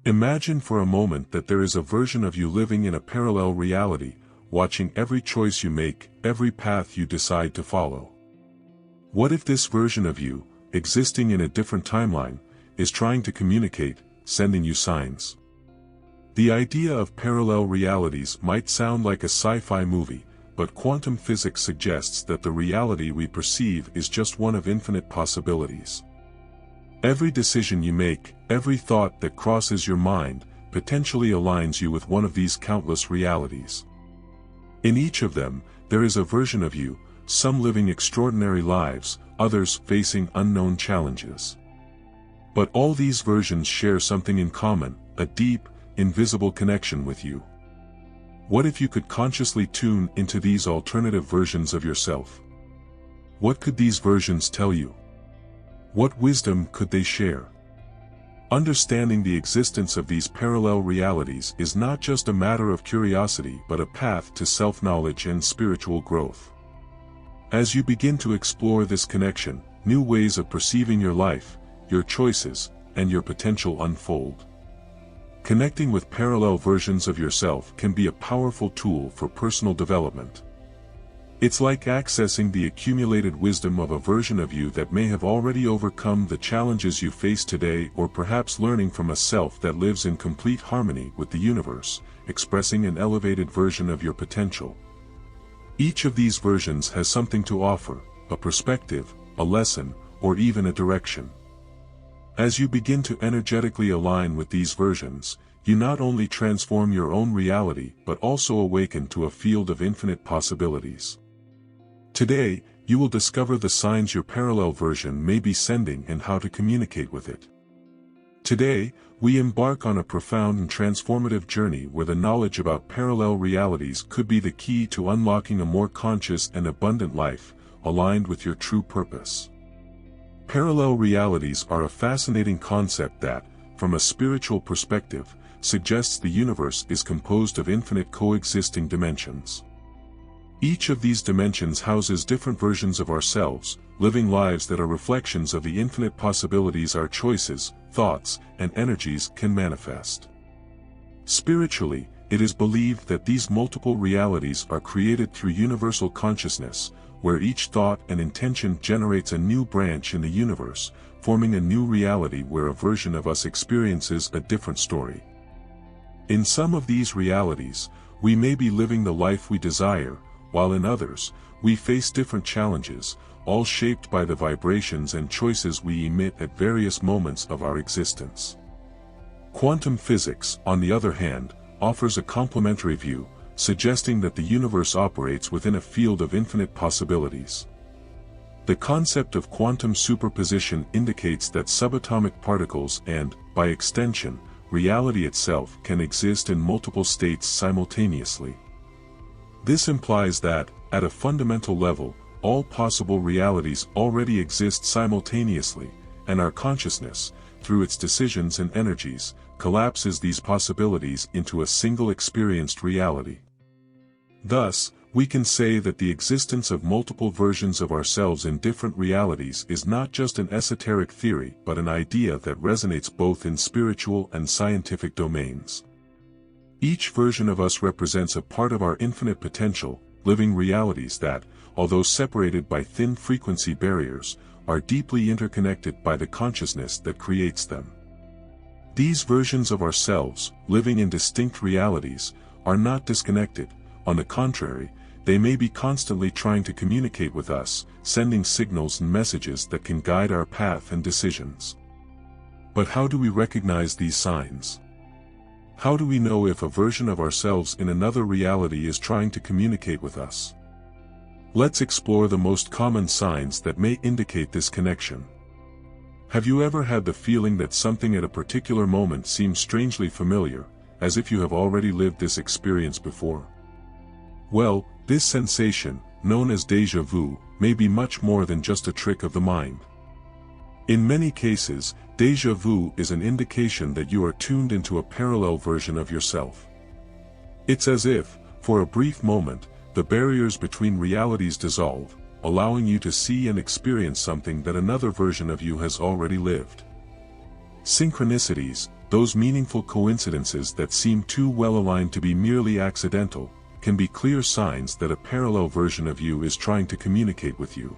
Imagine for a moment that there is a version of you living in a parallel reality, watching every choice you make, every path you decide to follow. What if this version of you, existing in a different timeline, is trying to communicate, sending you signs? The idea of parallel realities might sound like a sci-fi movie, but quantum physics suggests that the reality we perceive is just one of infinite possibilities. Every decision you make, every thought that crosses your mind, potentially aligns you with one of these countless realities. In each of them, there is a version of you, some living extraordinary lives, others facing unknown challenges. But all these versions share something in common, a deep, invisible connection with you. What if you could consciously tune into these alternative versions of yourself? What could these versions tell you? What wisdom could they share? Understanding the existence of these parallel realities is not just a matter of curiosity but a path to self-knowledge and spiritual growth. As you begin to explore this connection, new ways of perceiving your life, your choices, and your potential unfold. Connecting with parallel versions of yourself can be a powerful tool for personal development. It's like accessing the accumulated wisdom of a version of you that may have already overcome the challenges you face today, or perhaps learning from a self that lives in complete harmony with the universe, expressing an elevated version of your potential. Each of these versions has something to offer, a perspective, a lesson, or even a direction. As you begin to energetically align with these versions, you not only transform your own reality but also awaken to a field of infinite possibilities. Today, you will discover the signs your parallel version may be sending and how to communicate with it. Today, we embark on a profound and transformative journey where the knowledge about parallel realities could be the key to unlocking a more conscious and abundant life, aligned with your true purpose. Parallel realities are a fascinating concept that, from a spiritual perspective, suggests the universe is composed of infinite coexisting dimensions. Each of these dimensions houses different versions of ourselves, living lives that are reflections of the infinite possibilities our choices, thoughts, and energies can manifest. Spiritually, it is believed that these multiple realities are created through universal consciousness, where each thought and intention generates a new branch in the universe, forming a new reality where a version of us experiences a different story. In some of these realities, we may be living the life we desire, while in others, we face different challenges, all shaped by the vibrations and choices we emit at various moments of our existence. Quantum physics, on the other hand, offers a complementary view, suggesting that the universe operates within a field of infinite possibilities. The concept of quantum superposition indicates that subatomic particles and, by extension, reality itself can exist in multiple states simultaneously. This implies that, at a fundamental level, all possible realities already exist simultaneously, and our consciousness, through its decisions and energies, collapses these possibilities into a single experienced reality. Thus, we can say that the existence of multiple versions of ourselves in different realities is not just an esoteric theory but an idea that resonates both in spiritual and scientific domains. Each version of us represents a part of our infinite potential, living realities that, although separated by thin frequency barriers, are deeply interconnected by the consciousness that creates them. These versions of ourselves, living in distinct realities, are not disconnected. On the contrary, they may be constantly trying to communicate with us, sending signals and messages that can guide our path and decisions. But how do we recognize these signs? How do we know if a version of ourselves in another reality is trying to communicate with us? Let's explore the most common signs that may indicate this connection. Have you ever had the feeling that something at a particular moment seems strangely familiar, as if you have already lived this experience before? Well, this sensation, known as déjà vu, may be much more than just a trick of the mind. In many cases, déjà vu is an indication that you are tuned into a parallel version of yourself. It's as if, for a brief moment, the barriers between realities dissolve, allowing you to see and experience something that another version of you has already lived. Synchronicities, those meaningful coincidences that seem too well aligned to be merely accidental, can be clear signs that a parallel version of you is trying to communicate with you.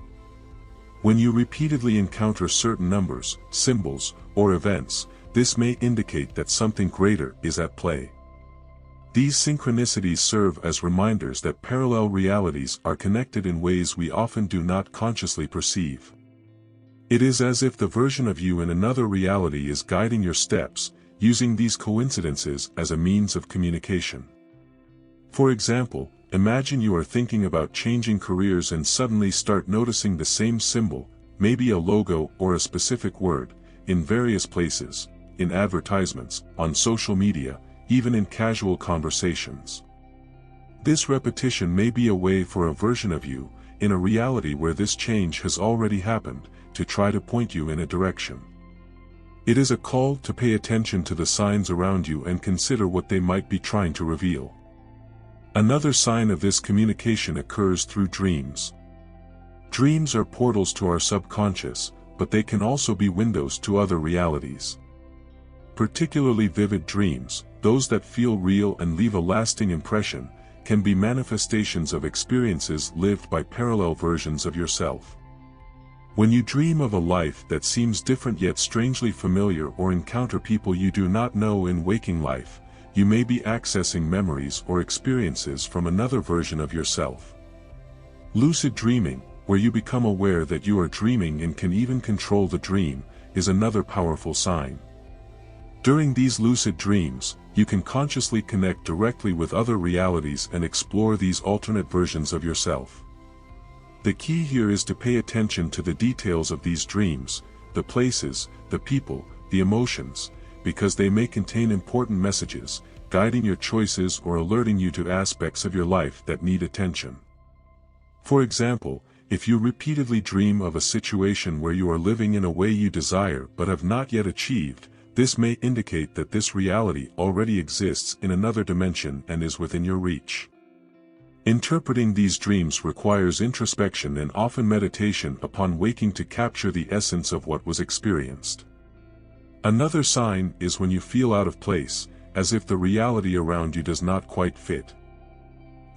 When you repeatedly encounter certain numbers, symbols, or events, this may indicate that something greater is at play. These synchronicities serve as reminders that parallel realities are connected in ways we often do not consciously perceive. It is as if the version of you in another reality is guiding your steps, using these coincidences as a means of communication. For example, imagine you are thinking about changing careers and suddenly start noticing the same symbol, maybe a logo or a specific word, in various places, in advertisements, on social media, even in casual conversations. This repetition may be a way for a version of you, in a reality where this change has already happened, to try to point you in a direction. It is a call to pay attention to the signs around you and consider what they might be trying to reveal. Another sign of this communication occurs through dreams. Dreams are portals to our subconscious, but they can also be windows to other realities. Particularly vivid dreams, those that feel real and leave a lasting impression, can be manifestations of experiences lived by parallel versions of yourself. When you dream of a life that seems different yet strangely familiar or encounter people you do not know in waking life, you may be accessing memories or experiences from another version of yourself. Lucid dreaming, where you become aware that you are dreaming and can even control the dream, is another powerful sign. During these lucid dreams, you can consciously connect directly with other realities and explore these alternate versions of yourself. The key here is to pay attention to the details of these dreams, the places, the people, the emotions, because they may contain important messages, guiding your choices or alerting you to aspects of your life that need attention. For example, if you repeatedly dream of a situation where you are living in a way you desire but have not yet achieved, this may indicate that this reality already exists in another dimension and is within your reach. Interpreting these dreams requires introspection and often meditation upon waking to capture the essence of what was experienced. Another sign is when you feel out of place, as if the reality around you does not quite fit.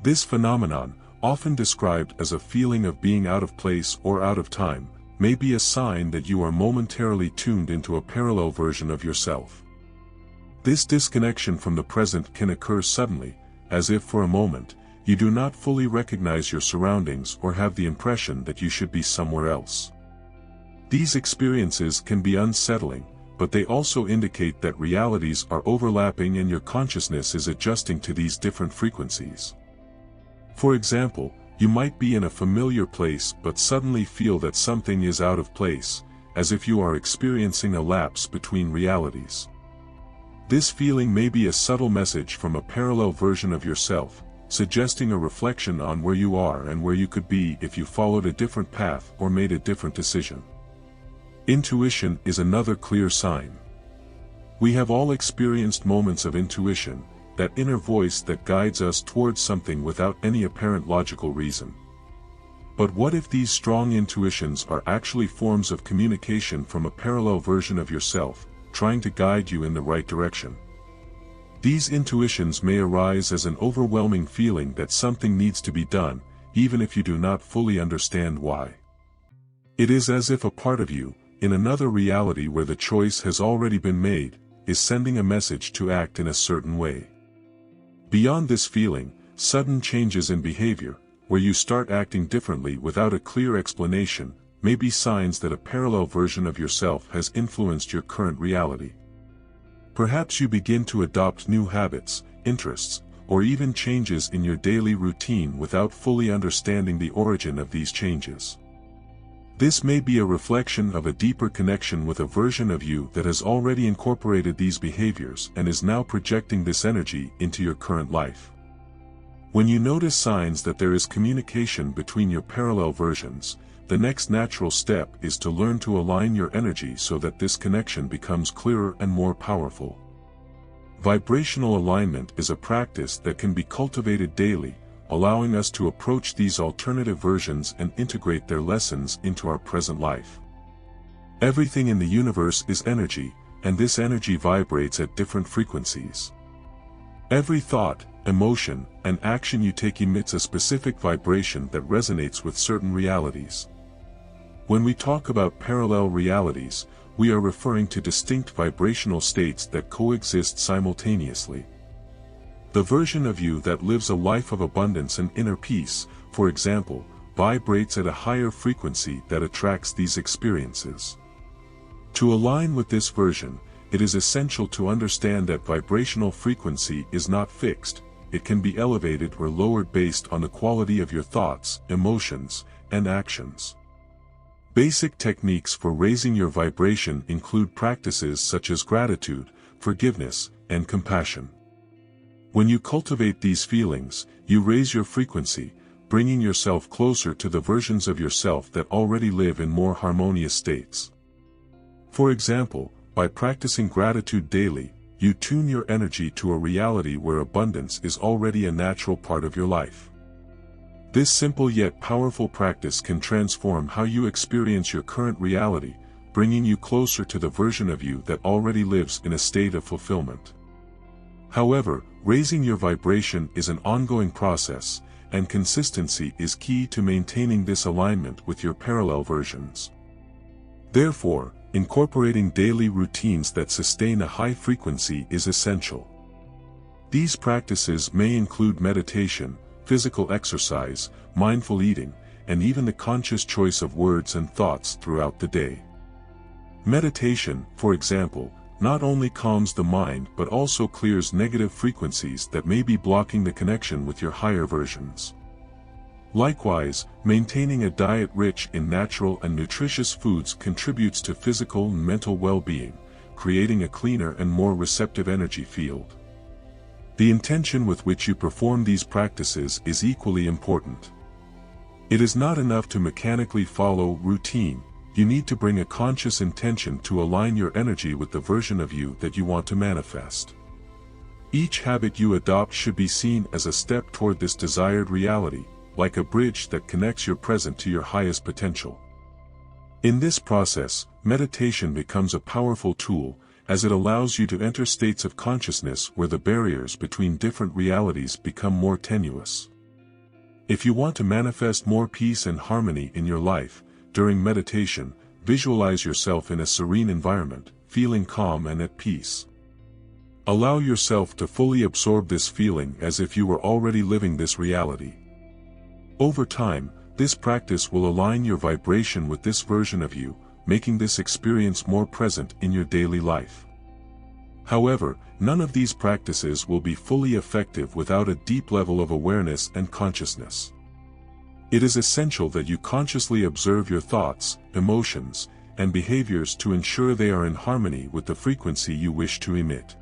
This phenomenon, often described as a feeling of being out of place or out of time, may be a sign that you are momentarily tuned into a parallel version of yourself. This disconnection from the present can occur suddenly, as if for a moment, you do not fully recognize your surroundings or have the impression that you should be somewhere else. These experiences can be unsettling, but they also indicate that realities are overlapping and your consciousness is adjusting to these different frequencies. For example, you might be in a familiar place but suddenly feel that something is out of place, as if you are experiencing a lapse between realities. This feeling may be a subtle message from a parallel version of yourself, suggesting a reflection on where you are and where you could be if you followed a different path or made a different decision. Intuition is another clear sign. We have all experienced moments of intuition, that inner voice that guides us towards something without any apparent logical reason. But what if these strong intuitions are actually forms of communication from a parallel version of yourself, trying to guide you in the right direction? These intuitions may arise as an overwhelming feeling that something needs to be done, even if you do not fully understand why. It is as if a part of you, in another reality where the choice has already been made, is sending a message to act in a certain way. Beyond this feeling, sudden changes in behavior, where you start acting differently without a clear explanation, may be signs that a parallel version of yourself has influenced your current reality. Perhaps you begin to adopt new habits, interests, or even changes in your daily routine without fully understanding the origin of these changes. This may be a reflection of a deeper connection with a version of you that has already incorporated these behaviors and is now projecting this energy into your current life. When you notice signs that there is communication between your parallel versions, the next natural step is to learn to align your energy so that this connection becomes clearer and more powerful. Vibrational alignment is a practice that can be cultivated daily, allowing us to approach these alternative versions and integrate their lessons into our present life. Everything in the universe is energy, and this energy vibrates at different frequencies. Every thought, emotion, and action you take emits a specific vibration that resonates with certain realities. When we talk about parallel realities, we are referring to distinct vibrational states that coexist simultaneously. The version of you that lives a life of abundance and inner peace, for example, vibrates at a higher frequency that attracts these experiences. To align with this version, it is essential to understand that vibrational frequency is not fixed. It can be elevated or lowered based on the quality of your thoughts, emotions, and actions. Basic techniques for raising your vibration include practices such as gratitude, forgiveness, and compassion. When you cultivate these feelings, you raise your frequency, bringing yourself closer to the versions of yourself that already live in more harmonious states. For example, by practicing gratitude daily, you tune your energy to a reality where abundance is already a natural part of your life. This simple yet powerful practice can transform how you experience your current reality, bringing you closer to the version of you that already lives in a state of fulfillment. However, raising your vibration is an ongoing process, and consistency is key to maintaining this alignment with your parallel versions. Therefore, incorporating daily routines that sustain a high frequency is essential. These practices may include meditation, physical exercise, mindful eating, and even the conscious choice of words and thoughts throughout the day. Meditation, for example, not only calms the mind but also clears negative frequencies that may be blocking the connection with your higher versions. Likewise, maintaining a diet rich in natural and nutritious foods contributes to physical and mental well-being, creating a cleaner and more receptive energy field. The intention with which you perform these practices is equally important. It is not enough to mechanically follow routine. You need to bring a conscious intention to align your energy with the version of you that you want to manifest. Each habit you adopt should be seen as a step toward this desired reality, like a bridge that connects your present to your highest potential. In this process, meditation becomes a powerful tool, as it allows you to enter states of consciousness where the barriers between different realities become more tenuous. If you want to manifest more peace and harmony in your life, during meditation, visualize yourself in a serene environment, feeling calm and at peace. Allow yourself to fully absorb this feeling as if you were already living this reality. Over time, this practice will align your vibration with this version of you, making this experience more present in your daily life. However, none of these practices will be fully effective without a deep level of awareness and consciousness. It is essential that you consciously observe your thoughts, emotions, and behaviors to ensure they are in harmony with the frequency you wish to emit.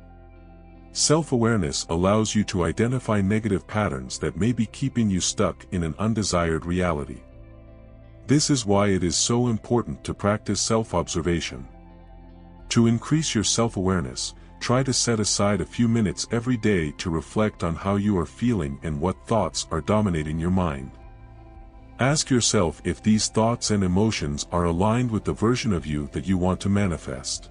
Self-awareness allows you to identify negative patterns that may be keeping you stuck in an undesired reality. This is why it is so important to practice self-observation. To increase your self-awareness, try to set aside a few minutes every day to reflect on how you are feeling and what thoughts are dominating your mind. Ask yourself if these thoughts and emotions are aligned with the version of you that you want to manifest.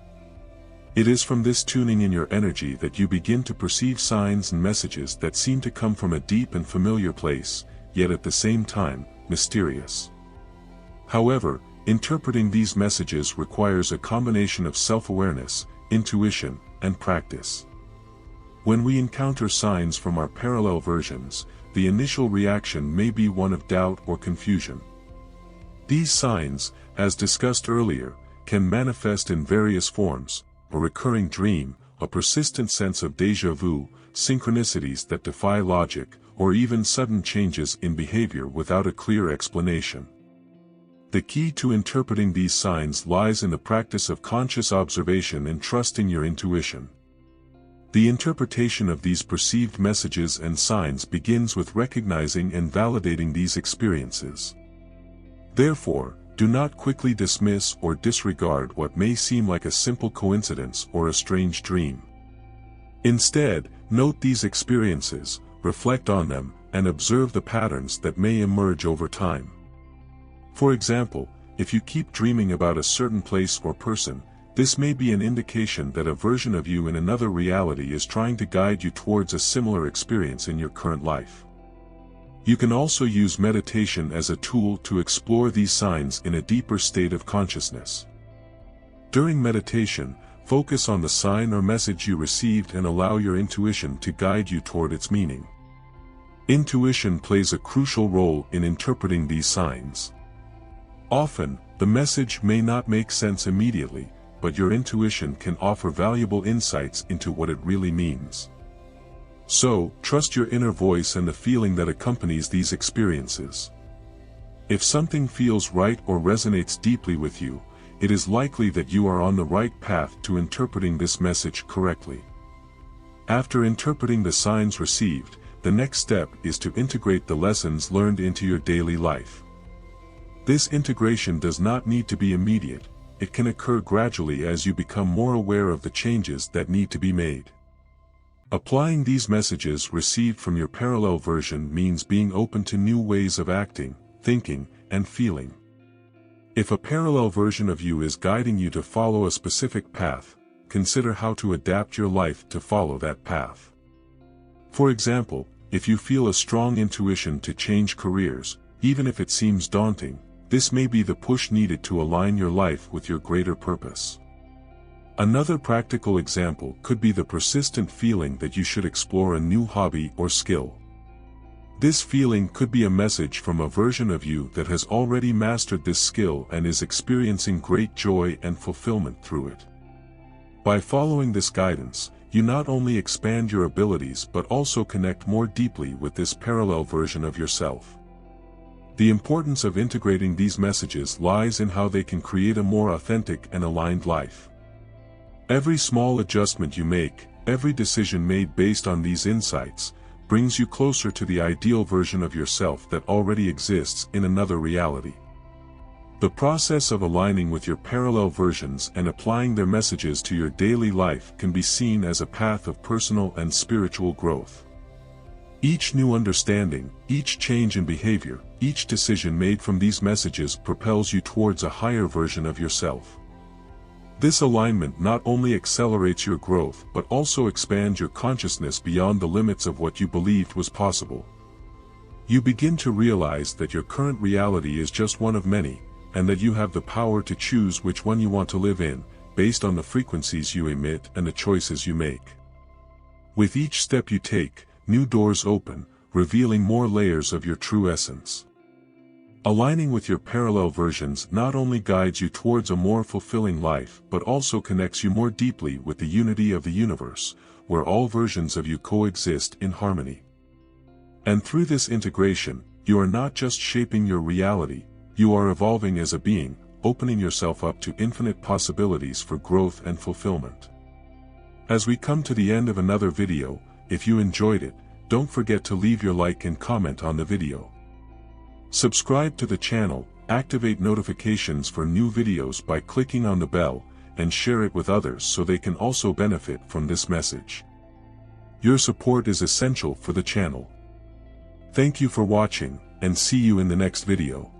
It is from this tuning in your energy that you begin to perceive signs and messages that seem to come from a deep and familiar place, yet at the same time, mysterious. However, interpreting these messages requires a combination of self-awareness, intuition, and practice. When we encounter signs from our parallel versions, the initial reaction may be one of doubt or confusion. These signs, as discussed earlier, can manifest in various forms: a recurring dream, a persistent sense of déjà vu, synchronicities that defy logic, or even sudden changes in behavior without a clear explanation. The key to interpreting these signs lies in the practice of conscious observation and trusting your intuition. The interpretation of these perceived messages and signs begins with recognizing and validating these experiences. Therefore, do not quickly dismiss or disregard what may seem like a simple coincidence or a strange dream. Instead, note these experiences, reflect on them, and observe the patterns that may emerge over time. For example, if you keep dreaming about a certain place or person, This may be an indication that a version of you in another reality is trying to guide you towards a similar experience in your current life. You can also use meditation as a tool to explore these signs in a deeper state of consciousness. During meditation, focus on the sign or message you received and allow your intuition to guide you toward its meaning. Intuition plays a crucial role in interpreting these signs. Often, the message may not make sense immediately, but your intuition can offer valuable insights into what it really means. So, trust your inner voice and the feeling that accompanies these experiences. If something feels right or resonates deeply with you, it is likely that you are on the right path to interpreting this message correctly. After interpreting the signs received, the next step is to integrate the lessons learned into your daily life. This integration does not need to be immediate. It can occur gradually as you become more aware of the changes that need to be made. Applying these messages received from your parallel version means being open to new ways of acting, thinking, and feeling. If a parallel version of you is guiding you to follow a specific path, consider how to adapt your life to follow that path. For example, if you feel a strong intuition to change careers, even if it seems daunting, this may be the push needed to align your life with your greater purpose. Another practical example could be the persistent feeling that you should explore a new hobby or skill. This feeling could be a message from a version of you that has already mastered this skill and is experiencing great joy and fulfillment through it. By following this guidance, you not only expand your abilities but also connect more deeply with this parallel version of yourself. The importance of integrating these messages lies in how they can create a more authentic and aligned life. Every small adjustment you make, every decision made based on these insights, brings you closer to the ideal version of yourself that already exists in another reality. The process of aligning with your parallel versions and applying their messages to your daily life can be seen as a path of personal and spiritual growth. Each new understanding, each change in behavior, each decision made from these messages propels you towards a higher version of yourself. This alignment not only accelerates your growth but also expands your consciousness beyond the limits of what you believed was possible. You begin to realize that your current reality is just one of many, and that you have the power to choose which one you want to live in, based on the frequencies you emit and the choices you make. With each step you take, new doors open, revealing more layers of your true essence. Aligning with your parallel versions not only guides you towards a more fulfilling life but also connects you more deeply with the unity of the universe, where all versions of you coexist in harmony. And through this integration, you are not just shaping your reality, you are evolving as a being, opening yourself up to infinite possibilities for growth and fulfillment. As we come to the end of another video, if you enjoyed it, don't forget to leave your like and comment on the video. Subscribe to the channel, activate notifications for new videos by clicking on the bell, and share it with others so they can also benefit from this message. Your support is essential for the channel. Thank you for watching, and see you in the next video.